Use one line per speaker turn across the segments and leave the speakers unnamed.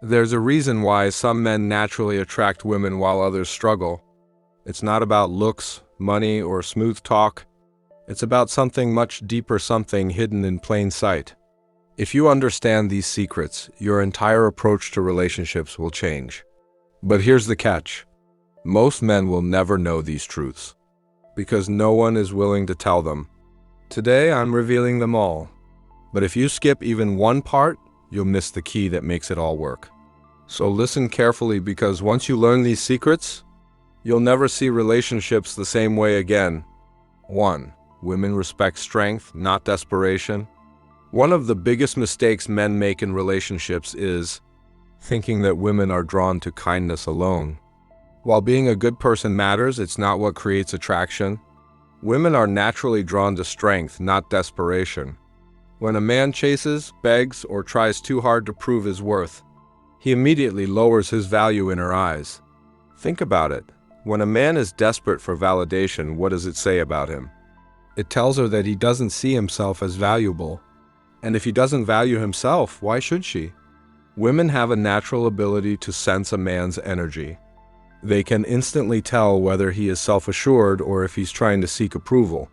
There's a reason why some men naturally attract women while others struggle. It's not about looks, money, or smooth talk. It's about something much deeper, something hidden in plain sight. If you understand these secrets, your entire approach to relationships will change. But here's the catch. Most men will never know these truths, because no one is willing to tell them. Today, I'm revealing them all. But if you skip even one part, you'll miss the key that makes it all work. So listen carefully, because once you learn these secrets, you'll never see relationships the same way again. 1. Women respect strength, not desperation. One of the biggest mistakes men make in relationships is thinking that women are drawn to kindness alone. While being a good person matters, it's not what creates attraction. Women are naturally drawn to strength, not desperation. When a man chases, begs, or tries too hard to prove his worth, he immediately lowers his value in her eyes. Think about it. When a man is desperate for validation, what does it say about him? It tells her that he doesn't see himself as valuable. And if he doesn't value himself, why should she? Women have a natural ability to sense a man's energy. They can instantly tell whether he is self-assured or if he's trying to seek approval.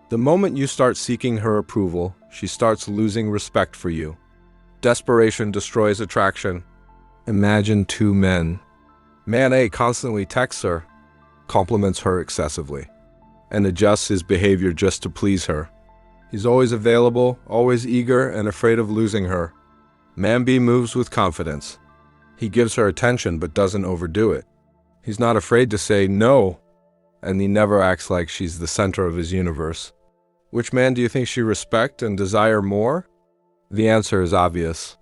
The moment you start seeking her approval, she starts losing respect for you. Desperation destroys attraction. Imagine two men. Man A constantly texts her, compliments her excessively, and adjusts his behavior just to please her. He's always available, always eager, and afraid of losing her. Man B moves with confidence. He gives her attention but doesn't overdo it. He's not afraid to say no, and he never acts like she's the center of his universe. Which man do you think she respects and desire more? The answer is obvious.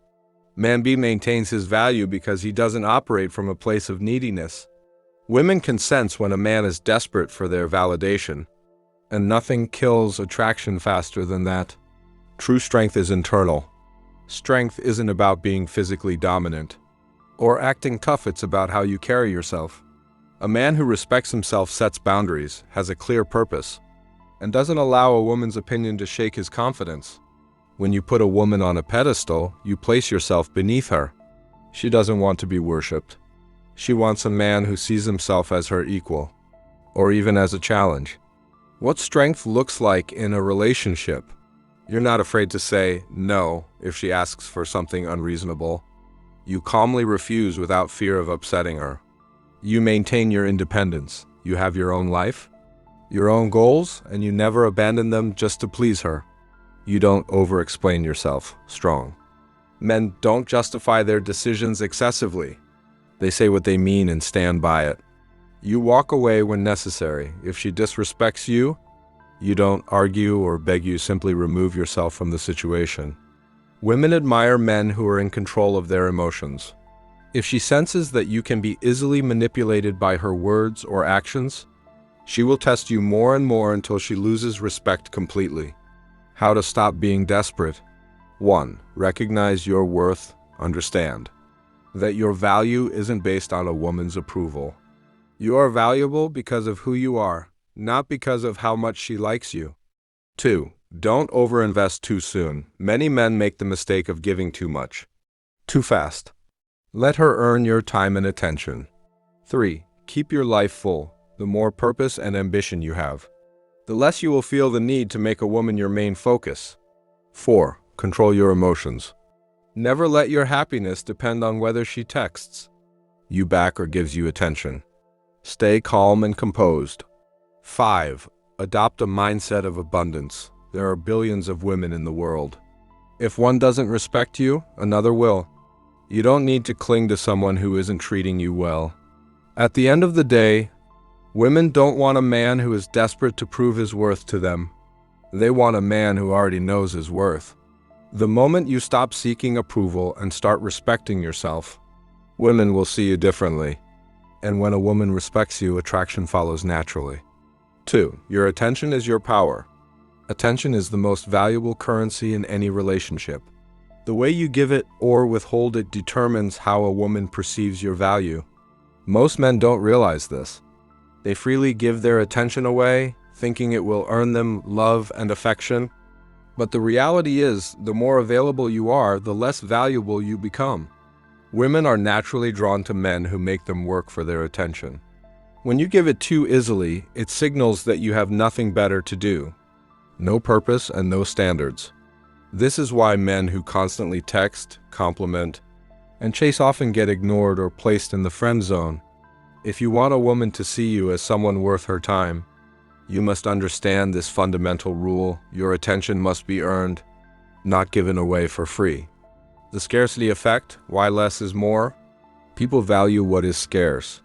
Man B maintains his value because he doesn't operate from a place of neediness. Women can sense when a man is desperate for their validation, and nothing kills attraction faster than that. True strength is internal. Strength isn't about being physically dominant or acting tough, it's about how you carry yourself. A man who respects himself sets boundaries, has a clear purpose, and doesn't allow a woman's opinion to shake his confidence. When you put a woman on a pedestal, you place yourself beneath her. She doesn't want to be worshipped. She wants a man who sees himself as her equal, or even as a challenge. What strength looks like in a relationship? You're not afraid to say no if she asks for something unreasonable. You calmly refuse without fear of upsetting her. You maintain your independence. You have your own life, your own goals, and you never abandon them just to please her. You don't over-explain yourself. Strong. Men don't justify their decisions excessively. They say what they mean and stand by it. You walk away when necessary. If she disrespects you, you don't argue or beg, you simply remove yourself from the situation. Women admire men who are in control of their emotions. If she senses that you can be easily manipulated by her words or actions, she will test you more and more until she loses respect completely. How to stop being desperate? 1. Recognize your worth. Understand that your value isn't based on a woman's approval. You are valuable because of who you are, not because of how much she likes you. 2. Don't overinvest too soon. Many men make the mistake of giving too much, too fast. Let her earn your time and attention. 3. Keep your life full. The more purpose and ambition you have, the less you will feel the need to make a woman your main focus. 4. Control your emotions. Never let your happiness depend on whether she texts you back or gives you attention. Stay calm and composed. 5. Adopt a mindset of abundance. There are billions of women in the world. If one doesn't respect you, another will. You don't need to cling to someone who isn't treating you well. At the end of the day, women don't want a man who is desperate to prove his worth to them. They want a man who already knows his worth. The moment you stop seeking approval and start respecting yourself, women will see you differently. And when a woman respects you, attraction follows naturally. 2. Your attention is your power. Attention is the most valuable currency in any relationship. The way you give it or withhold it determines how a woman perceives your value. Most men don't realize this. They freely give their attention away, thinking it will earn them love and affection. But the reality is, the more available you are, the less valuable you become. Women are naturally drawn to men who make them work for their attention. When you give it too easily, it signals that you have nothing better to do. No purpose and no standards. This is why men who constantly text, compliment, and chase often get ignored or placed in the friend zone. If you want a woman to see you as someone worth her time, you must understand this fundamental rule: your attention must be earned, not given away for free. The scarcity effect, why less is more? People value what is scarce.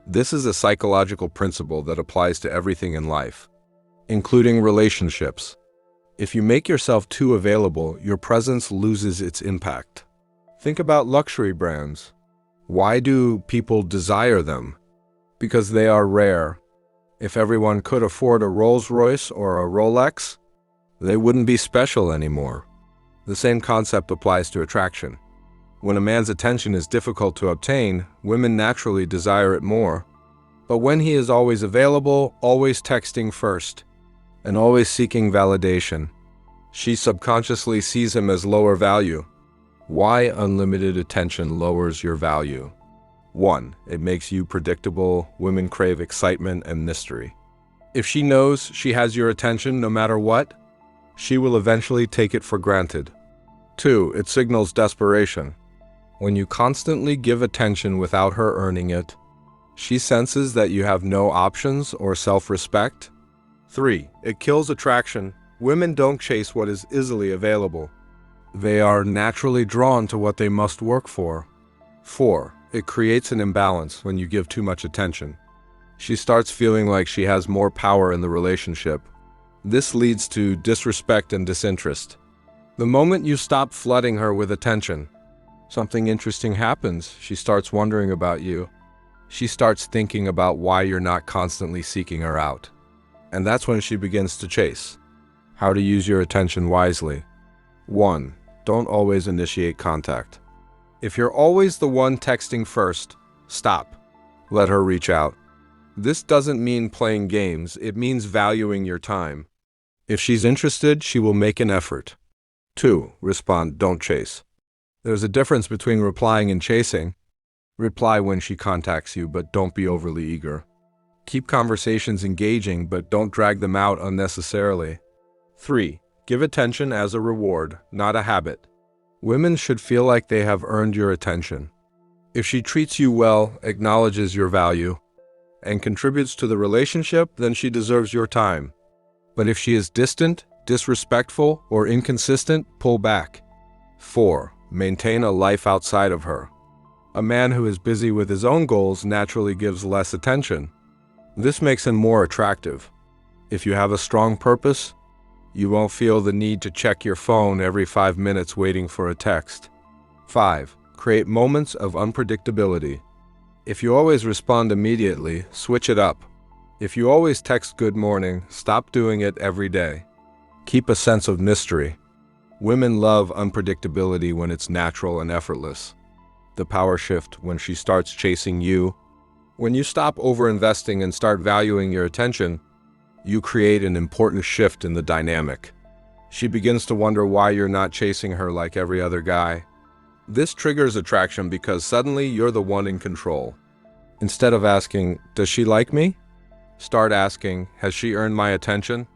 This is a psychological principle that applies to everything in life, including relationships. If you make yourself too available, your presence loses its impact. Think about luxury brands. Why do people desire them? Because they are rare. If everyone could afford a Rolls-Royce or a Rolex, they wouldn't be special anymore. The same concept applies to attraction. When a man's attention is difficult to obtain, women naturally desire it more. But when he is always available, always texting first, and always seeking validation, she subconsciously sees him as lower value. Why unlimited attention lowers your value? 1. It makes you predictable. Women crave excitement and mystery. If she knows she has your attention no matter what, she will eventually take it for granted. 2. It signals desperation. When you constantly give attention without her earning it, she senses that you have no options or self-respect. 3. It kills attraction. Women don't chase what is easily available. They are naturally drawn to what they must work for. 4. It creates an imbalance when you give too much attention. She starts feeling like she has more power in the relationship. This leads to disrespect and disinterest. The moment you stop flooding her with attention, something interesting happens. She starts wondering about you. She starts thinking about why you're not constantly seeking her out. And that's when she begins to chase. How to use your attention wisely. 1. Don't always initiate contact. If you're always the one texting first, stop. Let her reach out. This doesn't mean playing games, it means valuing your time. If she's interested, she will make an effort. 2. Respond, don't chase. There's a difference between replying and chasing. Reply when she contacts you, but don't be overly eager. Keep conversations engaging, but don't drag them out unnecessarily. 3. Give attention as a reward, not a habit. Women should feel like they have earned your attention. If she treats you well, acknowledges your value, and contributes to the relationship, then she deserves your time. But if she is distant, disrespectful, or inconsistent, pull back. 4. Maintain a life outside of her. A man who is busy with his own goals naturally gives less attention. This makes him more attractive. If you have a strong purpose, you won't feel the need to check your phone every 5 minutes waiting for a text. 5. Create moments of unpredictability. If you always respond immediately, switch it up. If you always text good morning, stop doing it every day. Keep a sense of mystery. Women love unpredictability when it's natural and effortless. The power shift when she starts chasing you. When you stop overinvesting and start valuing your attention, you create an important shift in the dynamic. She begins to wonder why you're not chasing her like every other guy. This triggers attraction because suddenly you're the one in control. Instead of asking, does she like me? Start asking, has she earned my attention?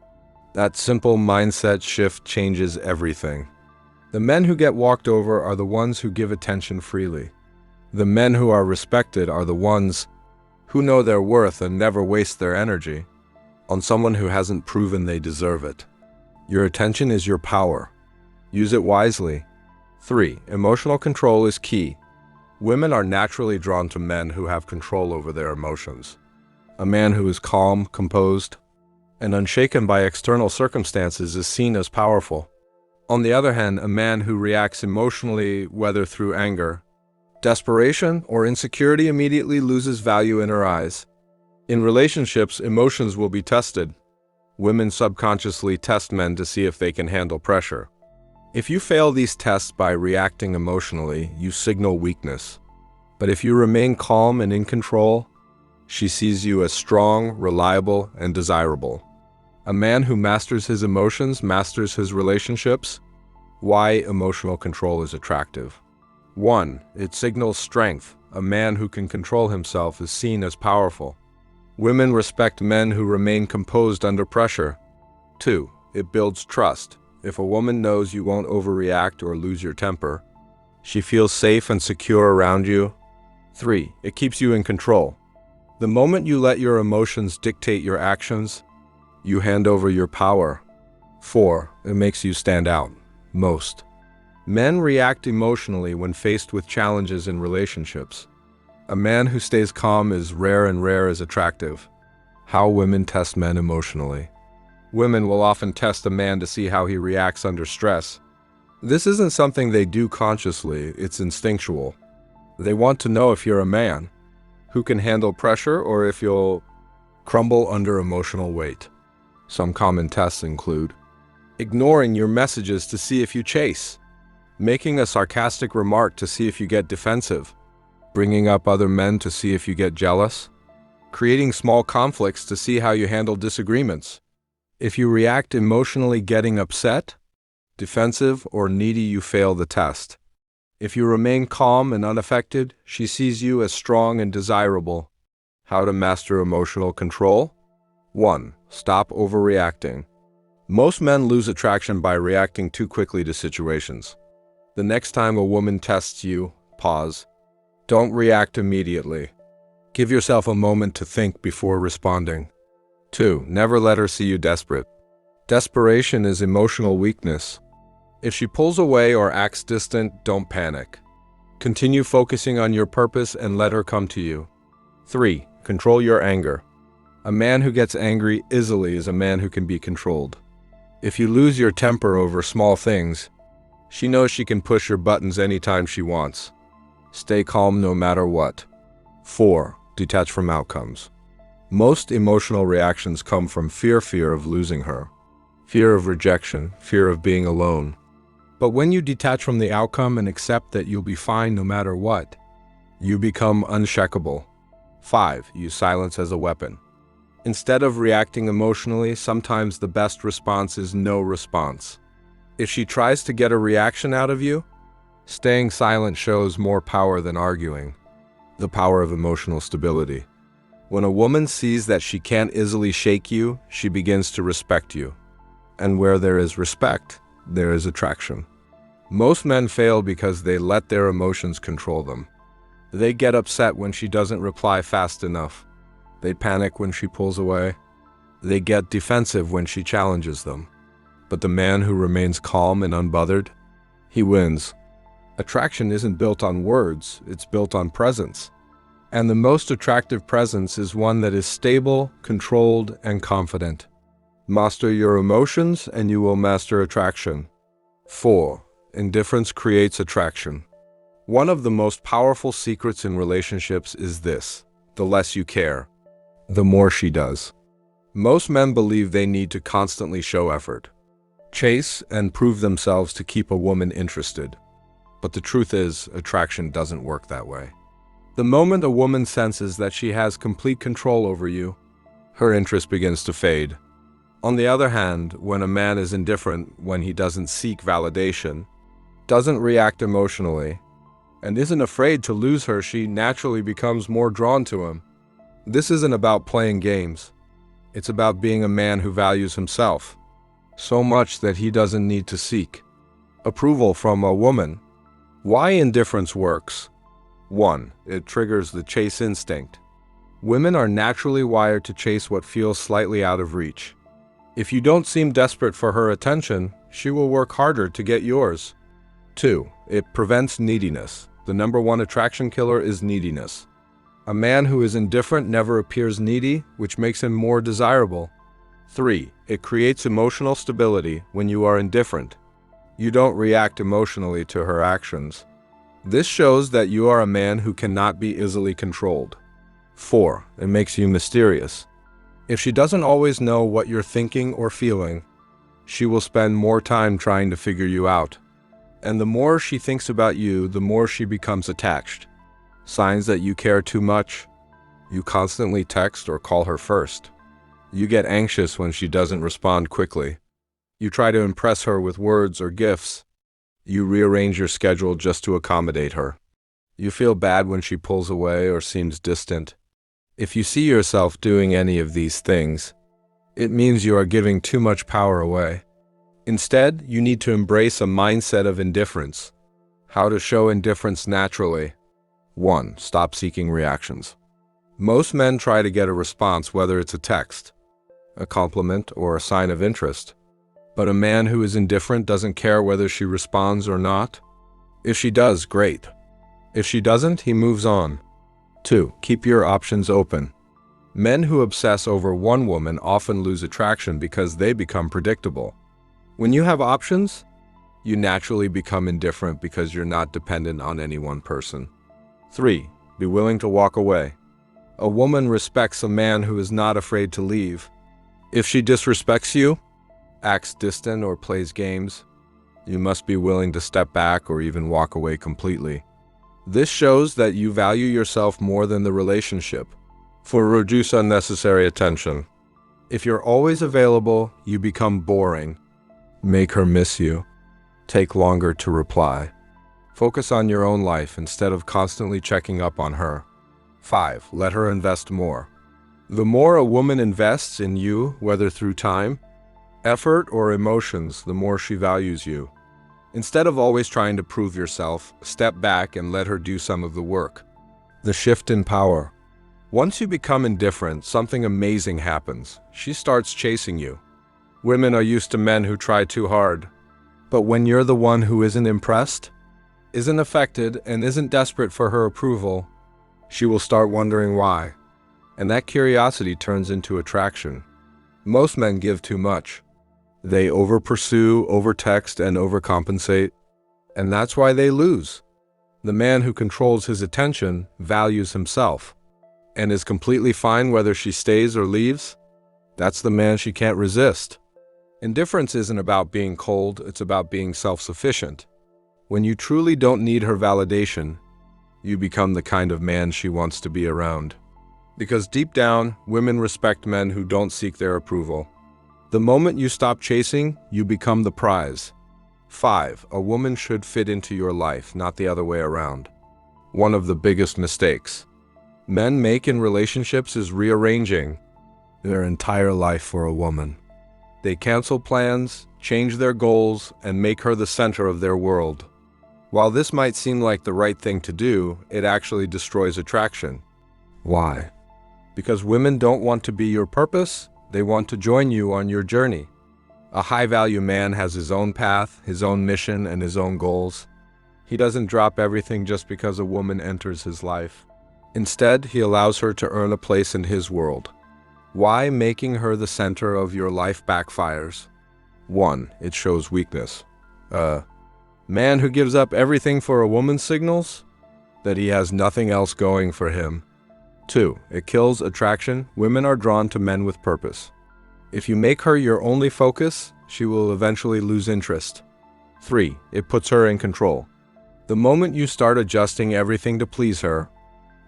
That simple mindset shift changes everything. The men who get walked over are the ones who give attention freely. The men who are respected are the ones who know their worth and never waste their energy on someone who hasn't proven they deserve it. Your attention is your power. Use it wisely. 3. Emotional control is key. Women are naturally drawn to men who have control over their emotions. A man who is calm, composed, and unshaken by external circumstances is seen as powerful. On the other hand, a man who reacts emotionally, whether through anger, desperation, or insecurity, immediately loses value in her eyes. In relationships, emotions will be tested. Women subconsciously test men to see if they can handle pressure. If you fail these tests by reacting emotionally, you signal weakness. But if you remain calm and in control, she sees you as strong, reliable, and desirable. A man who masters his emotions masters his relationships. Why emotional control is attractive. 1. It signals strength. A man who can control himself is seen as powerful. Women respect men who remain composed under pressure. 2. It builds trust. If a woman knows you won't overreact or lose your temper, she feels safe and secure around you. 3. It keeps you in control. The moment you let your emotions dictate your actions, you hand over your power. 4. It makes you stand out. Most men react emotionally when faced with challenges in relationships. A man who stays calm is rare, and rare is attractive. How women test men emotionally. Women will often test a man to see how he reacts under stress. This isn't something they do consciously, it's instinctual. They want to know if you're a man who can handle pressure or if you'll crumble under emotional weight. Some common tests include ignoring your messages to see if you chase, making a sarcastic remark to see if you get defensive, bringing up other men to see if you get jealous, creating small conflicts to see how you handle disagreements. If you react emotionally, getting upset, defensive, or needy, you fail the test. If you remain calm and unaffected, she sees you as strong and desirable. How to master emotional control? 1. Stop overreacting. Most men lose attraction by reacting too quickly to situations. The next time a woman tests you, pause. Don't react immediately. Give yourself a moment to think before responding. 2. Never let her see you desperate. Desperation is emotional weakness. If she pulls away or acts distant, don't panic. Continue focusing on your purpose and let her come to you. 3. Control your anger. A man who gets angry easily is a man who can be controlled. If you lose your temper over small things, she knows she can push your buttons anytime she wants. Stay calm no matter what. 4. Detach from outcomes. Most emotional reactions come from fear of losing her, fear of rejection, fear of being alone. But when you detach from the outcome and accept that you'll be fine no matter what, you become unshakable. 5. Use silence as a weapon. Instead of reacting emotionally, sometimes the best response is no response. If she tries to get a reaction out of you, staying silent shows more power than arguing. The power of emotional stability. When a woman sees that she can't easily shake you, she begins to respect you. And where there is respect, there is attraction. Most men fail because they let their emotions control them. They get upset when she doesn't reply fast enough. They panic when she pulls away. They get defensive when she challenges them. But the man who remains calm and unbothered, he wins. Attraction isn't built on words, it's built on presence. And the most attractive presence is one that is stable, controlled, and confident. Master your emotions and you will master attraction. 4. Indifference creates attraction. One of the most powerful secrets in relationships is this: the less you care, the more she does. Most men believe they need to constantly show effort, chase, and prove themselves to keep a woman interested. But the truth is, attraction doesn't work that way. The moment a woman senses that she has complete control over you, her interest begins to fade. On the other hand, when a man is indifferent, when he doesn't seek validation, doesn't react emotionally, and isn't afraid to lose her, she naturally becomes more drawn to him. This isn't about playing games. It's about being a man who values himself so much that he doesn't need to seek approval from a woman. Why indifference works? 1. It triggers the chase instinct. Women are naturally wired to chase what feels slightly out of reach. If you don't seem desperate for her attention, she will work harder to get yours. 2. It prevents neediness. The number one attraction killer is neediness. A man who is indifferent never appears needy, which makes him more desirable. 3. It creates emotional stability. When you are indifferent, you don't react emotionally to her actions. This shows that you are a man who cannot be easily controlled. 4. It makes you mysterious. If she doesn't always know what you're thinking or feeling, she will spend more time trying to figure you out. And the more she thinks about you, the more she becomes attached. Signs that you care too much: you constantly text or call her first. You get anxious when she doesn't respond quickly. You try to impress her with words or gifts. You rearrange your schedule just to accommodate her. You feel bad when she pulls away or seems distant. If you see yourself doing any of these things, it means you are giving too much power away. Instead, you need to embrace a mindset of indifference. How to show indifference naturally. 1. Stop seeking reactions. Most men try to get a response, whether it's a text, a compliment, or a sign of interest. But a man who is indifferent doesn't care whether she responds or not. If she does, great. If she doesn't, he moves on. 2. Keep your options open. Men who obsess over one woman often lose attraction because they become predictable. When you have options, you naturally become indifferent because you're not dependent on any one person. 3. Be willing to walk away. A woman respects a man who is not afraid to leave. If she disrespects you, acts distant, or plays games, you must be willing to step back or even walk away completely. This shows that you value yourself more than the relationship. 4. Reduce unnecessary attention. If you're always available, you become boring. Make her miss you. Take longer to reply. Focus on your own life instead of constantly checking up on her. 5. Let her invest more. The more a woman invests in you, whether through time, effort, or emotions, the more she values you. Instead of always trying to prove yourself, step back and let her do some of the work. The shift in power. Once you become indifferent, something amazing happens. She starts chasing you. Women are used to men who try too hard. But when you're the one who isn't impressed, isn't affected, and isn't desperate for her approval, she will start wondering why. And that curiosity turns into attraction. Most men give too much. They over-pursue, over-text, and overcompensate, and that's why they lose. The man who controls his attention values himself, and is completely fine whether she stays or leaves. That's the man she can't resist. Indifference isn't about being cold, it's about being self-sufficient. When you truly don't need her validation, you become the kind of man she wants to be around. Because deep down, women respect men who don't seek their approval. The moment you stop chasing, you become the prize. 5. A woman should fit into your life, not the other way around. One of the biggest mistakes men make in relationships is rearranging their entire life for a woman. They cancel plans, change their goals, and make her the center of their world. While this might seem like the right thing to do, it actually destroys attraction. Why? Because women don't want to be your purpose, they want to join you on your journey. A high-value man has his own path, his own mission, and his own goals. He doesn't drop everything just because a woman enters his life. Instead, he allows her to earn a place in his world. Why making her the center of your life backfires? 1. It shows weakness. Man who gives up everything for a woman signals that he has nothing else going for him. 2. It kills attraction. Women are drawn to men with purpose. If you make her your only focus, she will eventually lose interest. 3. It puts her in control. The moment you start adjusting everything to please her,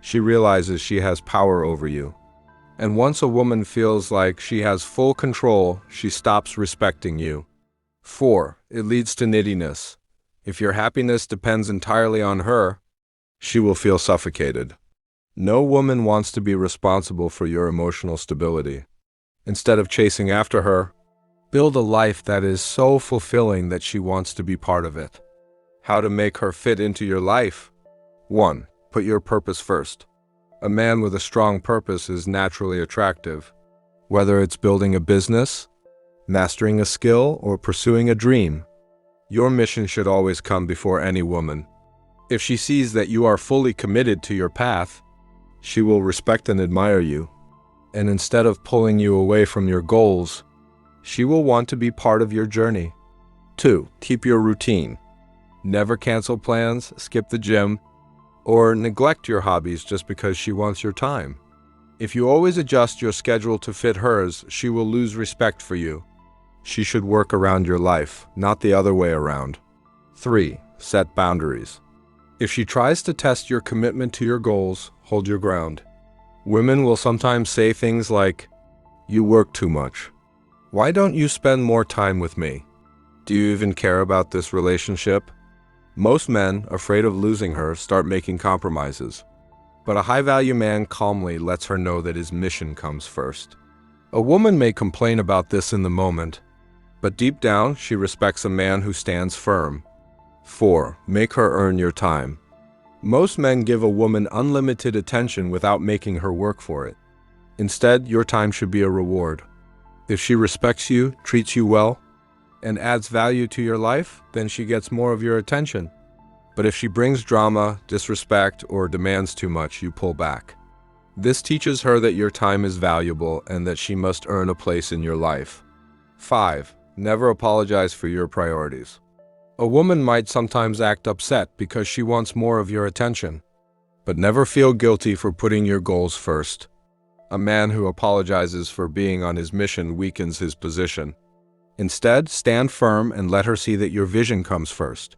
she realizes she has power over you. And once a woman feels like she has full control, she stops respecting you. 4. It leads to neediness. If your happiness depends entirely on her, she will feel suffocated. No woman wants to be responsible for your emotional stability. Instead of chasing after her, build a life that is so fulfilling that she wants to be part of it. How to make her fit into your life? 1. Put your purpose first. A man with a strong purpose is naturally attractive. Whether it's building a business, mastering a skill, or pursuing a dream, your mission should always come before any woman. If she sees that you are fully committed to your path, she will respect and admire you. And instead of pulling you away from your goals, she will want to be part of your journey. 2. Keep your routine. Never cancel plans, skip the gym, or neglect your hobbies just because she wants your time. If you always adjust your schedule to fit hers, she will lose respect for you. She should work around your life, not the other way around. 3. Set boundaries. If she tries to test your commitment to your goals, hold your ground. Women will sometimes say things like, "You work too much. Why don't you spend more time with me? Do you even care about this relationship?" Most men, afraid of losing her, start making compromises. But a high-value man calmly lets her know that his mission comes first. A woman may complain about this in the moment, but deep down, she respects a man who stands firm. 4. Make her earn your time. Most men give a woman unlimited attention without making her work for it. Instead, your time should be a reward. If she respects you, treats you well, and adds value to your life, then she gets more of your attention. But if she brings drama, disrespect, or demands too much, you pull back. This teaches her that your time is valuable and that she must earn a place in your life. 5. Never apologize for your priorities. A woman might sometimes act upset because she wants more of your attention, but never feel guilty for putting your goals first. A man who apologizes for being on his mission weakens his position. Instead, stand firm and let her see that your vision comes first.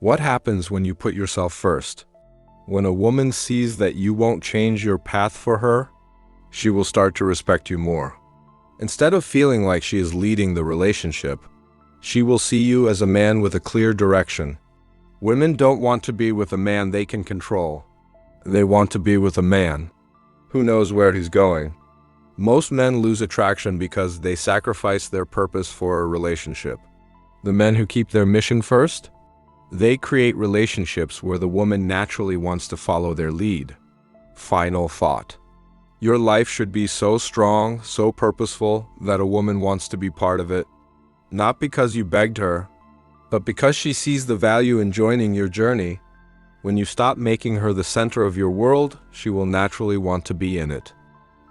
What happens when you put yourself first? When a woman sees that you won't change your path for her, she will start to respect you more. Instead of feeling like she is leading the relationship, she will see you as a man with a clear direction. Women don't want to be with a man they can control. They want to be with a man who knows where he's going. Most men lose attraction because they sacrifice their purpose for a relationship. The men who keep their mission first, they create relationships where the woman naturally wants to follow their lead. Final thought. Your life should be so strong, so purposeful, that a woman wants to be part of it. Not because you begged her, but because she sees the value in joining your journey. When you stop making her the center of your world, she will naturally want to be in it.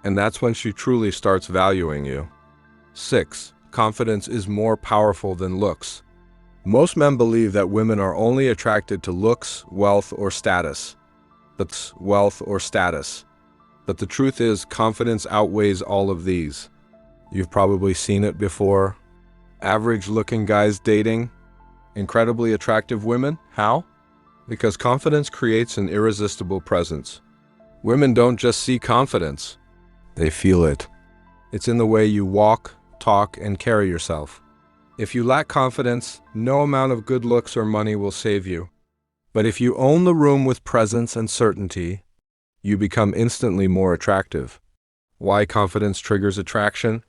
And that's when she truly starts valuing you. 6. Confidence is more powerful than looks. Most men believe that women are only attracted to looks, wealth, or status. But the truth is, confidence outweighs all of these. You've probably seen it before. Average-looking guys dating incredibly attractive women. How? Because confidence creates an irresistible presence. Women don't just see confidence, they feel it. It's in the way you walk, talk, and carry yourself. If you lack confidence, no amount of good looks or money will save you. But if you own the room with presence and certainty, you become instantly more attractive. Why confidence triggers attraction?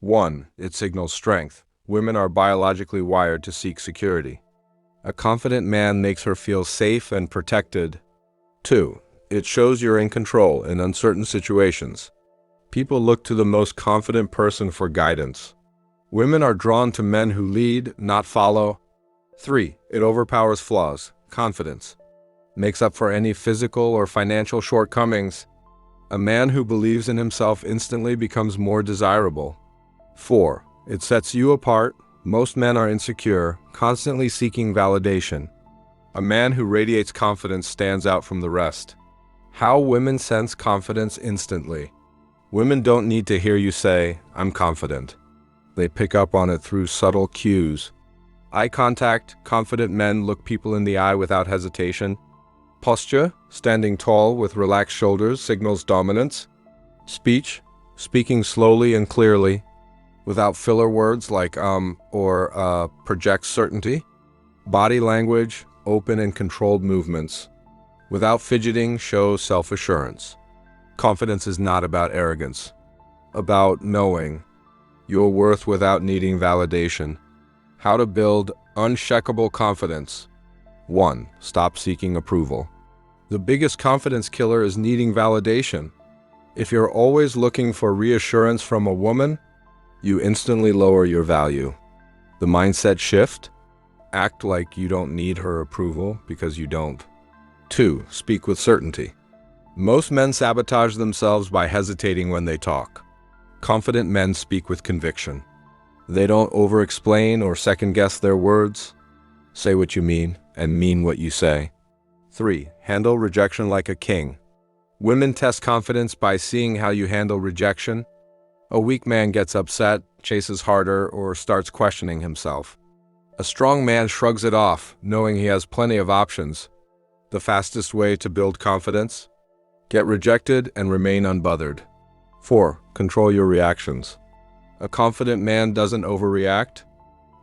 1. It signals strength. Women are biologically wired to seek security. A confident man makes her feel safe and protected. 2. It shows you're in control in uncertain situations. People look to the most confident person for guidance. Women are drawn to men who lead, not follow. 3. It overpowers flaws. Confidence makes up for any physical or financial shortcomings. A man who believes in himself instantly becomes more desirable. 4. It sets you apart. Most men are insecure, constantly seeking validation. A man who radiates confidence stands out from the rest. How women sense confidence instantly. Women don't need to hear you say, "I'm confident." They pick up on it through subtle cues. Eye contact. Confident men look people in the eye without hesitation. Posture. Standing tall with relaxed shoulders signals dominance. Speech. Speaking slowly and clearly, without filler words like or projects certainty. Body language. Open and controlled movements. Without fidgeting, shows self-assurance. Confidence is not about arrogance, about knowing your worth without needing validation. How to build unshakable confidence. 1. Stop seeking approval. The biggest confidence killer is needing validation. If you're always looking for reassurance from a woman, you instantly lower your value. The mindset shift. Act like you don't need her approval because you don't. 2. Speak with certainty. Most men sabotage themselves by hesitating when they talk. Confident men speak with conviction. They don't over-explain or second-guess their words. Say what you mean and mean what you say. 3. Handle rejection like a king. Women test confidence by seeing how you handle rejection. A weak man gets upset, chases harder, or starts questioning himself. A strong man shrugs it off, knowing he has plenty of options. The fastest way to build confidence? Get rejected and remain unbothered. 4. Control your reactions. A confident man doesn't overreact.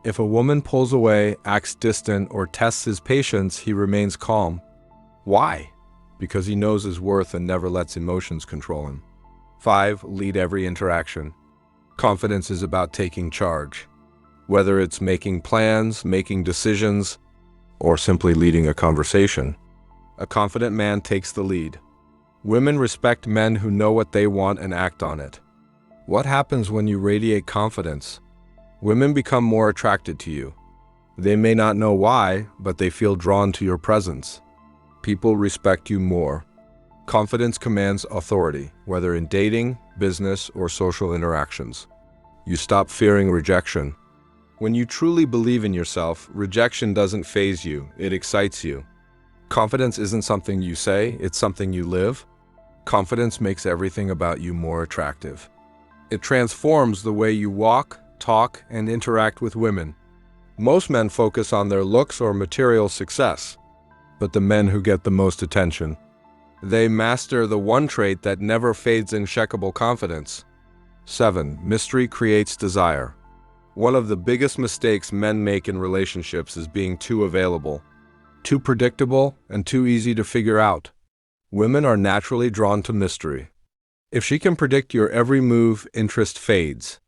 If a woman pulls away, acts distant, or tests his patience, he remains calm. Why? Because he knows his worth and never lets emotions control him. 5. Lead every interaction. Confidence is about taking charge. Whether it's making plans, making decisions, or simply leading a conversation, a confident man takes the lead. Women respect men who know what they want and act on it. What happens when you radiate confidence? Women become more attracted to you. They may not know why, but they feel drawn to your presence. People respect you more. Confidence commands authority, whether in dating, business, or social interactions. You stop fearing rejection. When you truly believe in yourself, rejection doesn't faze you, it excites you. Confidence isn't something you say, it's something you live. Confidence makes everything about you more attractive. It transforms the way you walk, talk, and interact with women. Most men focus on their looks or material success, but the men who get the most attention, they master the one trait that never fades: unshakable confidence. 7. Mystery creates desire. One of the biggest mistakes men make in relationships is being too available, too predictable, and too easy to figure out. Women are naturally drawn to mystery. If she can predict your every move, interest fades.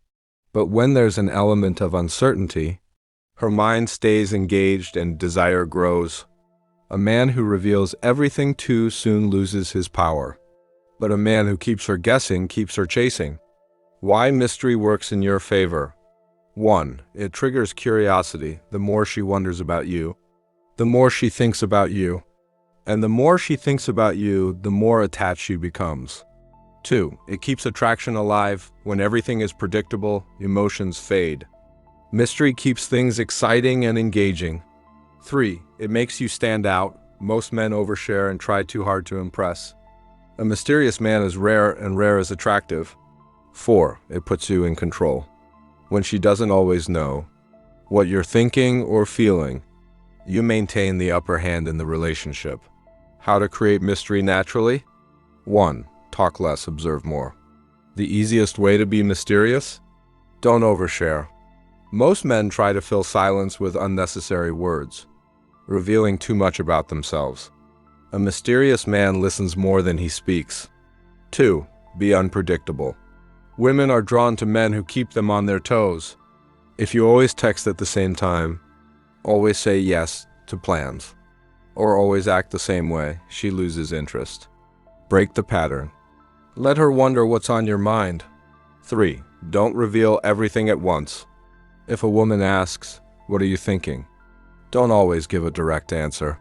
But when there's an element of uncertainty, her mind stays engaged and desire grows. A man who reveals everything too soon loses his power. But a man who keeps her guessing keeps her chasing. Why mystery works in your favor? 1. It triggers curiosity. The more she wonders about you, the more she thinks about you. And the more she thinks about you, the more attached she becomes. 2. It keeps attraction alive. When everything is predictable, emotions fade. Mystery keeps things exciting and engaging. 3. It makes you stand out. Most men overshare and try too hard to impress. A mysterious man is rare, and rare is attractive. 4. It puts you in control. When she doesn't always know what you're thinking or feeling, you maintain the upper hand in the relationship. How to create mystery naturally? 1. Talk less, observe more. The easiest way to be mysterious? Don't overshare. Most men try to fill silence with unnecessary words, revealing too much about themselves. A mysterious man listens more than he speaks. 2. Be unpredictable. Women are drawn to men who keep them on their toes. If you always text at the same time, always say yes to plans, or always act the same way, she loses interest. Break the pattern. Let her wonder what's on your mind. 3. Don't reveal everything at once. If a woman asks, "What are you thinking?" don't always give a direct answer.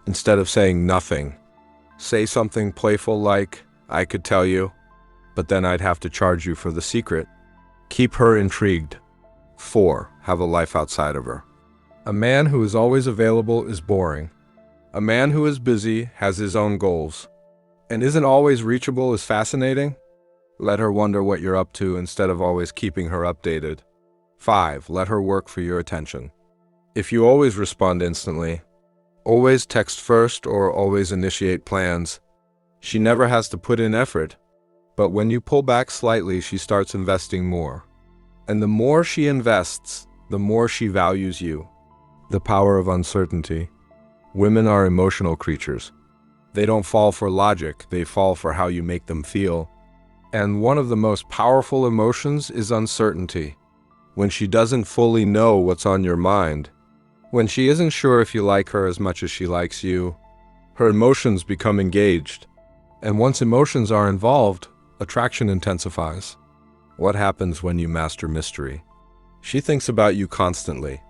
Instead of saying nothing, say something playful like, "I could tell you, but then I'd have to charge you for the secret." Keep her intrigued. 4. Have a life outside of her. A man who is always available is boring. A man who is busy has his own goals, and isn't always reachable is fascinating. Let her wonder what you're up to instead of always keeping her updated. 5. Let her work for your attention. If you always respond instantly, always text first, or always initiate plans, she never has to put in effort. But when you pull back slightly, she starts investing more. And the more she invests, the more she values you. The power of uncertainty. Women are emotional creatures. They don't fall for logic, they fall for how you make them feel. And one of the most powerful emotions is uncertainty. When she doesn't fully know what's on your mind, when she isn't sure if you like her as much as she likes you, her emotions become engaged. And once emotions are involved, attraction intensifies. What happens when you master mystery? She thinks about you constantly.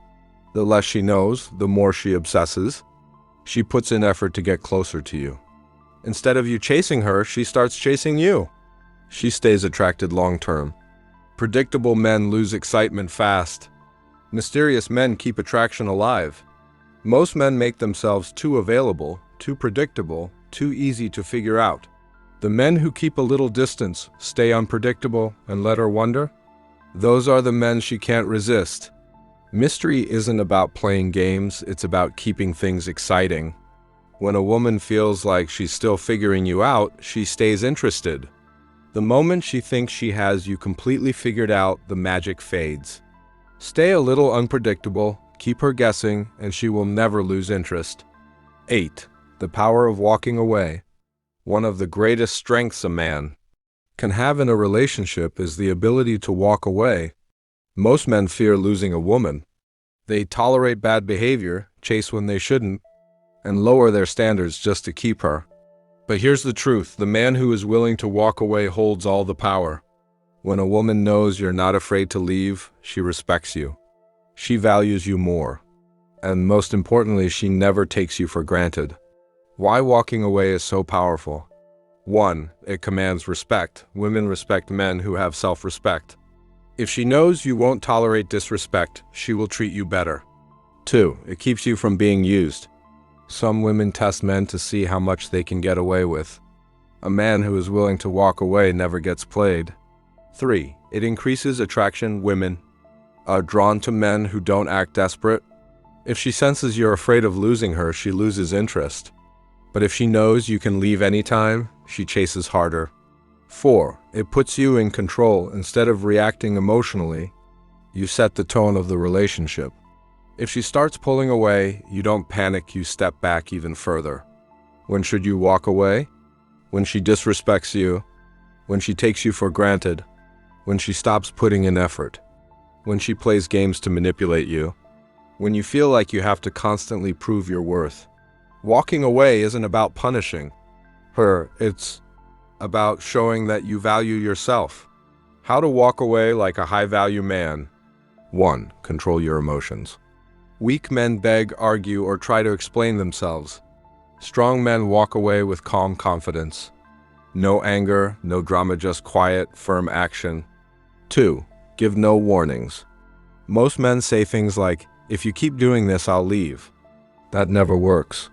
The less she knows, the more she obsesses. She puts in effort to get closer to you. Instead of you chasing her, she starts chasing you. She stays attracted long term. Predictable men lose excitement fast. Mysterious men keep attraction alive. Most men make themselves too available, too predictable, too easy to figure out. The men who keep a little distance, stay unpredictable, and let her wonder, those are the men she can't resist. Mystery isn't about playing games, it's about keeping things exciting. When a woman feels like she's still figuring you out, she stays interested. The moment she thinks she has you completely figured out, the magic fades. Stay a little unpredictable, keep her guessing, and she will never lose interest. 8. The power of walking away. One of the greatest strengths a man can have in a relationship is the ability to walk away. Most men fear losing a woman. They tolerate bad behavior, chase when they shouldn't, and lower their standards just to keep her. But here's the truth: the man who is willing to walk away holds all the power. When a woman knows you're not afraid to leave, she respects you. She values you more. And most importantly, she never takes you for granted. Why walking away is so powerful? 1. It commands respect. Women respect men who have self-respect. If she knows you won't tolerate disrespect, she will treat you better. 2. It keeps you from being used. Some women test men to see how much they can get away with. A man who is willing to walk away never gets played. 3. It increases attraction. Women are drawn to men who don't act desperate. If she senses you're afraid of losing her, she loses interest. But if she knows you can leave anytime, she chases harder. 4. It puts you in control. Instead of reacting emotionally, you set the tone of the relationship. If she starts pulling away, you don't panic, you step back even further. When should you walk away? When she disrespects you, when she takes you for granted, when she stops putting in effort, when she plays games to manipulate you, when you feel like you have to constantly prove your worth. Walking away isn't about punishing her, it's about showing that you value yourself. How to walk away like a high-value man. 1. Control your emotions. Weak men beg, argue, or try to explain themselves. Strong men walk away with calm confidence. No anger, no drama, just quiet, firm action. 2. Give no warnings. Most men say things like, "If you keep doing this, I'll leave." That never works.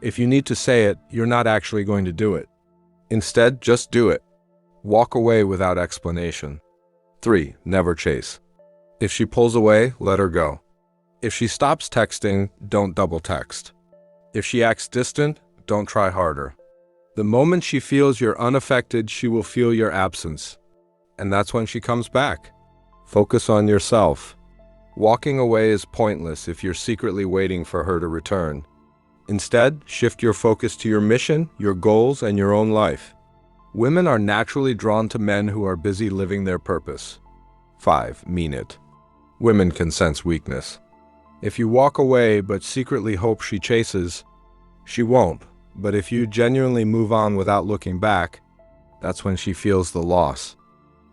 If you need to say it, you're not actually going to do it. Instead, just do it. Walk away without explanation. 3. Never chase. If she pulls away, let her go. If she stops texting, don't double text. If she acts distant, don't try harder. The moment she feels you're unaffected, she will feel your absence. And that's when she comes back. Focus on yourself. Walking away is pointless if you're secretly waiting for her to return. Instead, shift your focus to your mission, your goals, and your own life. Women are naturally drawn to men who are busy living their purpose. 5. Mean it. Women can sense weakness. If you walk away but secretly hope she chases, she won't. But if you genuinely move on without looking back, that's when she feels the loss.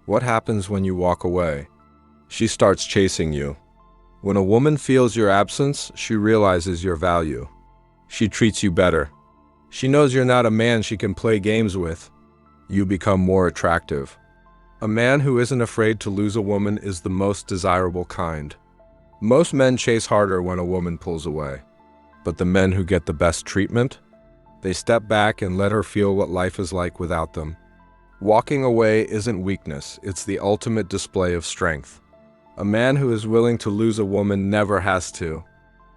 What happens when you walk away? She starts chasing you. When a woman feels your absence, she realizes your value. She treats you better. She knows you're not a man she can play games with. You become more attractive. A man who isn't afraid to lose a woman is the most desirable kind. Most men chase harder when a woman pulls away. But the men who get the best treatment, they step back and let her feel what life is like without them. Walking away isn't weakness, it's the ultimate display of strength. A man who is willing to lose a woman never has to.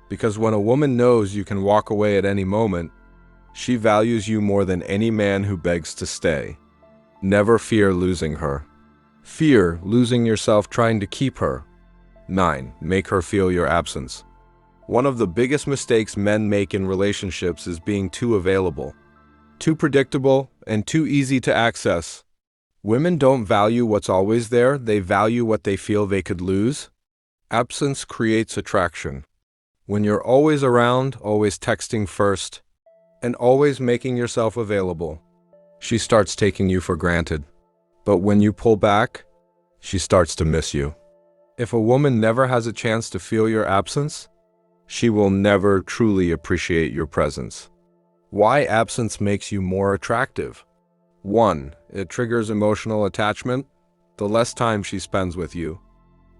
Because when a woman knows you can walk away at any moment, she values you more than any man who begs to stay. Never fear losing her. Fear losing yourself trying to keep her. 9. Make her feel your absence. One of the biggest mistakes men make in relationships is being too available, too predictable, and too easy to access. Women don't value what's always there, they value what they feel they could lose. Absence creates attraction. When you're always around, always texting first, and always making yourself available, she starts taking you for granted. But when you pull back, she starts to miss you. If a woman never has a chance to feel your absence, she will never truly appreciate your presence. Why absence makes you more attractive? 1. It triggers emotional attachment. The less time she spends with you,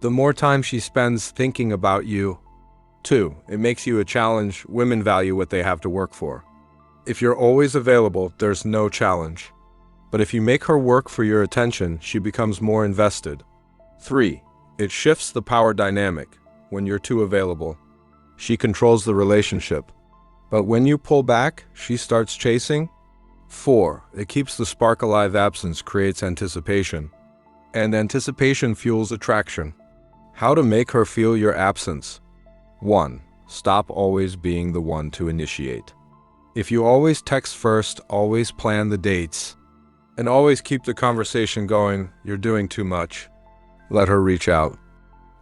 the more time she spends thinking about you. 2. It makes you a challenge. Women value what they have to work for. If you're always available, there's no challenge. But if you make her work for your attention, she becomes more invested. 3. It shifts the power dynamic. When you're too available, she controls the relationship. But when you pull back, she starts chasing. 4. It keeps the spark alive. Absence creates anticipation, and anticipation fuels attraction. How to make her feel your absence. 1. Stop always being the one to initiate. If you always text first, always plan the dates, and always keep the conversation going, you're doing too much. Let her reach out.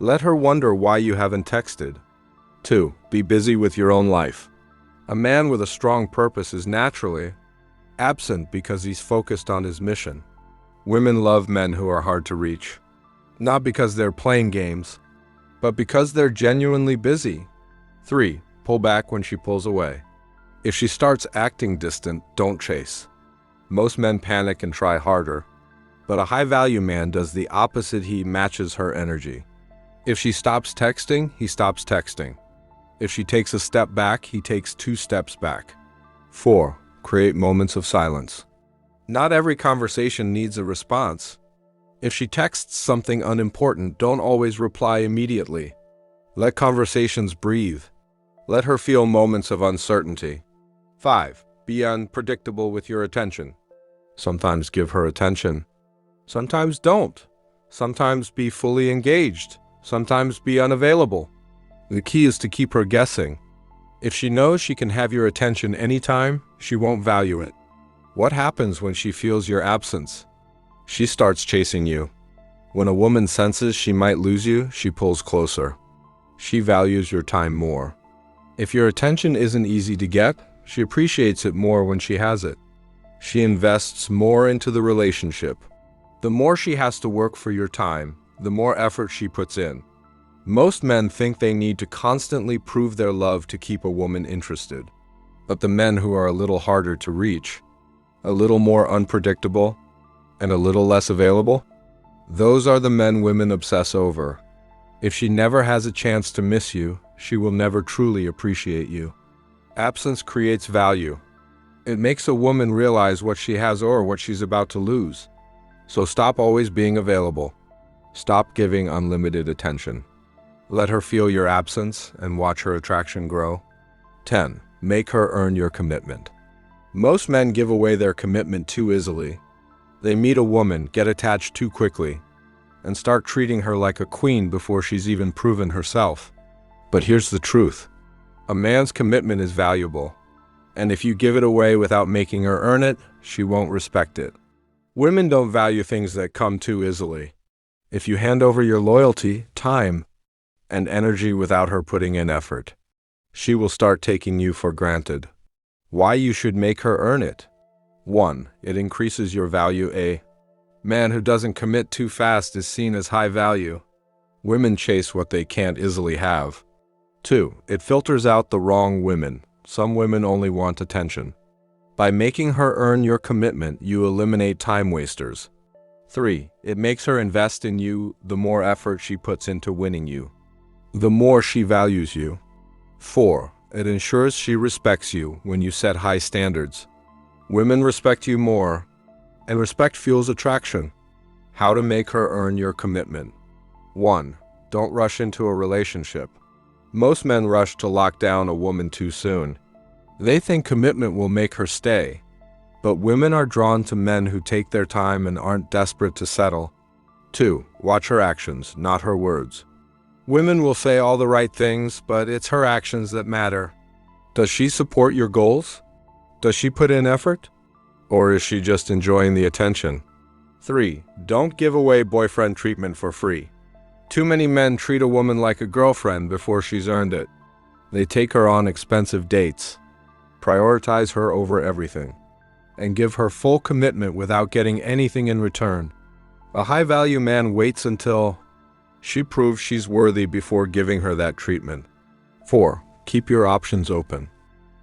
Let her wonder why you haven't texted. 2. Be busy with your own life. A man with a strong purpose is naturally absent because he's focused on his mission. Women love men who are hard to reach, not because they're playing games, but because they're genuinely busy. 3. Pull back when she pulls away. If she starts acting distant, don't chase. Most men panic and try harder, but a high-value man does the opposite. He matches her energy. If she stops texting, he stops texting. If she takes a step back, he takes 2 steps back. 4. Create moments of silence. Not every conversation needs a response. If she texts something unimportant, don't always reply immediately. Let conversations breathe. Let her feel moments of uncertainty. 5. Be unpredictable with your attention. Sometimes give her attention. Sometimes don't. Sometimes be fully engaged. Sometimes be unavailable. The key is to keep her guessing. If she knows she can have your attention anytime, she won't value it. What happens when she feels your absence? She starts chasing you. When a woman senses she might lose you, she pulls closer. She values your time more. If your attention isn't easy to get, she appreciates it more when she has it. She invests more into the relationship. The more she has to work for your time, the more effort she puts in. Most men think they need to constantly prove their love to keep a woman interested. But the men who are a little harder to reach, a little more unpredictable, and a little less available, those are the men women obsess over. If she never has a chance to miss you, she will never truly appreciate you. Absence creates value. It makes a woman realize what she has or what she's about to lose. So stop always being available. Stop giving unlimited attention. Let her feel your absence and watch her attraction grow. 10. Make her earn your commitment. Most men give away their commitment too easily. They meet a woman, get attached too quickly, and start treating her like a queen before she's even proven herself. But here's the truth. A man's commitment is valuable, and if you give it away without making her earn it, she won't respect it. Women don't value things that come too easily. If you hand over your loyalty, time, and energy without her putting in effort, she will start taking you for granted. Why you should make her earn it? 1. It increases your value. A man who doesn't commit too fast is seen as high value. Women chase what they can't easily have. 2. It filters out the wrong women. Some women only want attention. By making her earn your commitment, you eliminate time wasters. 3. It makes her invest in you. The more effort she puts into winning you, the more she values you. 4. It ensures she respects you when you set high standards. Women respect you more, and respect fuels attraction. How to make her earn your commitment. 1. Don't rush into a relationship. Most men rush to lock down a woman too soon. They think commitment will make her stay. But women are drawn to men who take their time and aren't desperate to settle. 2. Watch her actions, not her words. Women will say all the right things, but it's her actions that matter. Does she support your goals? Does she put in effort? Or is she just enjoying the attention? 3. Don't give away boyfriend treatment for free. Too many men treat a woman like a girlfriend before she's earned it. They take her on expensive dates, prioritize her over everything, and give her full commitment without getting anything in return. A high-value man waits until she proves she's worthy before giving her that treatment. 4. Keep your options open.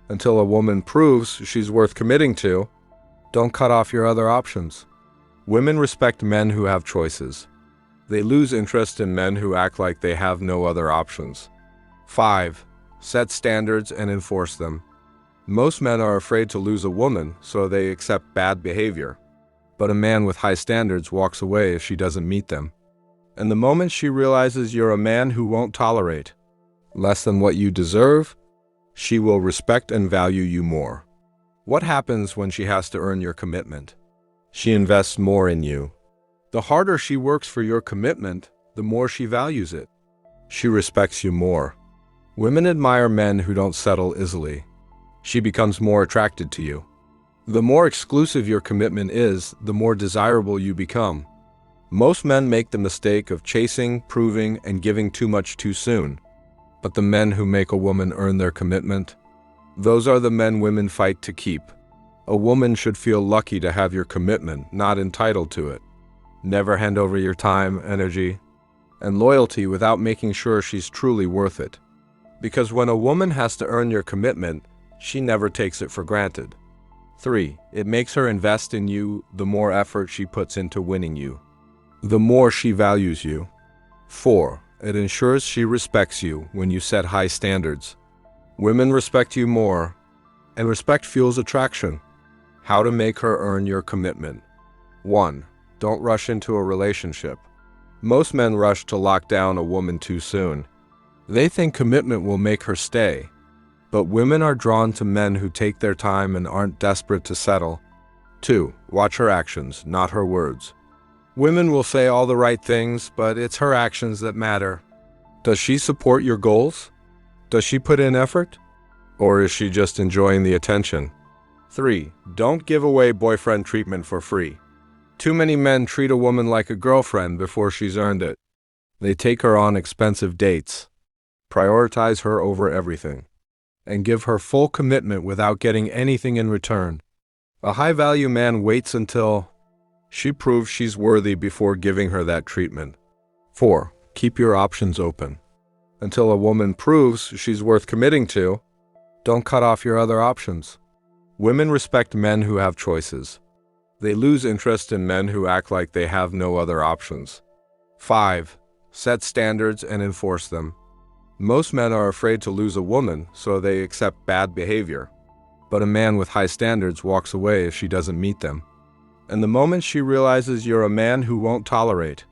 Until a woman proves she's worth committing to, don't cut off your other options. Women respect men who have choices. They lose interest in men who act like they have no other options. 5. Set standards and enforce them. Most men are afraid to lose a woman, so they accept bad behavior. But a man with high standards walks away if she doesn't meet them. And the moment she realizes you're a man who won't tolerate less than what you deserve, she will respect and value you more. What happens when she has to earn your commitment? She invests more in you. The harder she works for your commitment, the more she values it. She respects you more. Women admire men who don't settle easily. She becomes more attracted to you. The more exclusive your commitment is, the more desirable you become. Most men make the mistake of chasing, proving, and giving too much too soon. But the men who make a woman earn their commitment, those are the men women fight to keep. A woman should feel lucky to have your commitment, not entitled to it. Never hand over your time, energy, and loyalty without making sure she's truly worth it. Because when a woman has to earn your commitment, she never takes it for granted. 3. It makes her invest in you the more effort she puts into winning you, the more she values you. 4. It ensures she respects you when you set high standards. Women respect you more, and respect fuels attraction. How to make her earn your commitment. 1. Don't rush into a relationship. Most men rush to lock down a woman too soon. They think commitment will make her stay. But women are drawn to men who take their time and aren't desperate to settle. 2. Watch her actions, not her words. Women will say all the right things, but it's her actions that matter. Does she support your goals? Does she put in effort? Or is she just enjoying the attention? 3. Don't give away boyfriend treatment for free. Too many men treat a woman like a girlfriend before she's earned it. They take her on expensive dates, prioritize her over everything, and give her full commitment without getting anything in return. A high-value man waits until she proves she's worthy before giving her that treatment. 4. Keep your options open. Until a woman proves she's worth committing to, don't cut off your other options. Women respect men who have choices. They lose interest in men who act like they have no other options. 5. Set standards and enforce them. Most men are afraid to lose a woman, so they accept bad behavior. But a man with high standards walks away if she doesn't meet them. And the moment she realizes you're a man who won't tolerate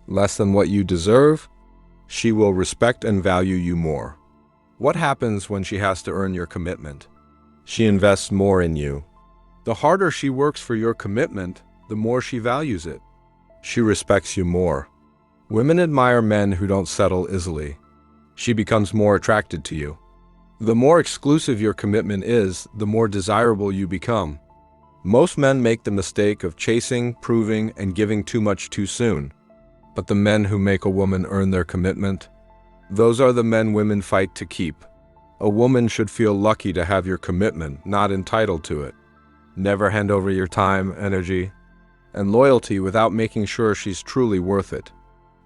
less than what you deserve, she will respect and value you more. What happens when she has to earn your commitment? She invests more in you. The harder she works for your commitment, the more she values it. She respects you more. Women admire men who don't settle easily. She becomes more attracted to you. The more exclusive your commitment is, the more desirable you become. Most men make the mistake of chasing, proving, and giving too much too soon. But the men who make a woman earn their commitment, those are the men women fight to keep. A woman should feel lucky to have your commitment, not entitled to it. Never hand over your time, energy, and loyalty without making sure she's truly worth it.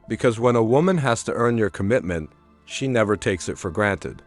Because when a woman has to earn your commitment, she never takes it for granted.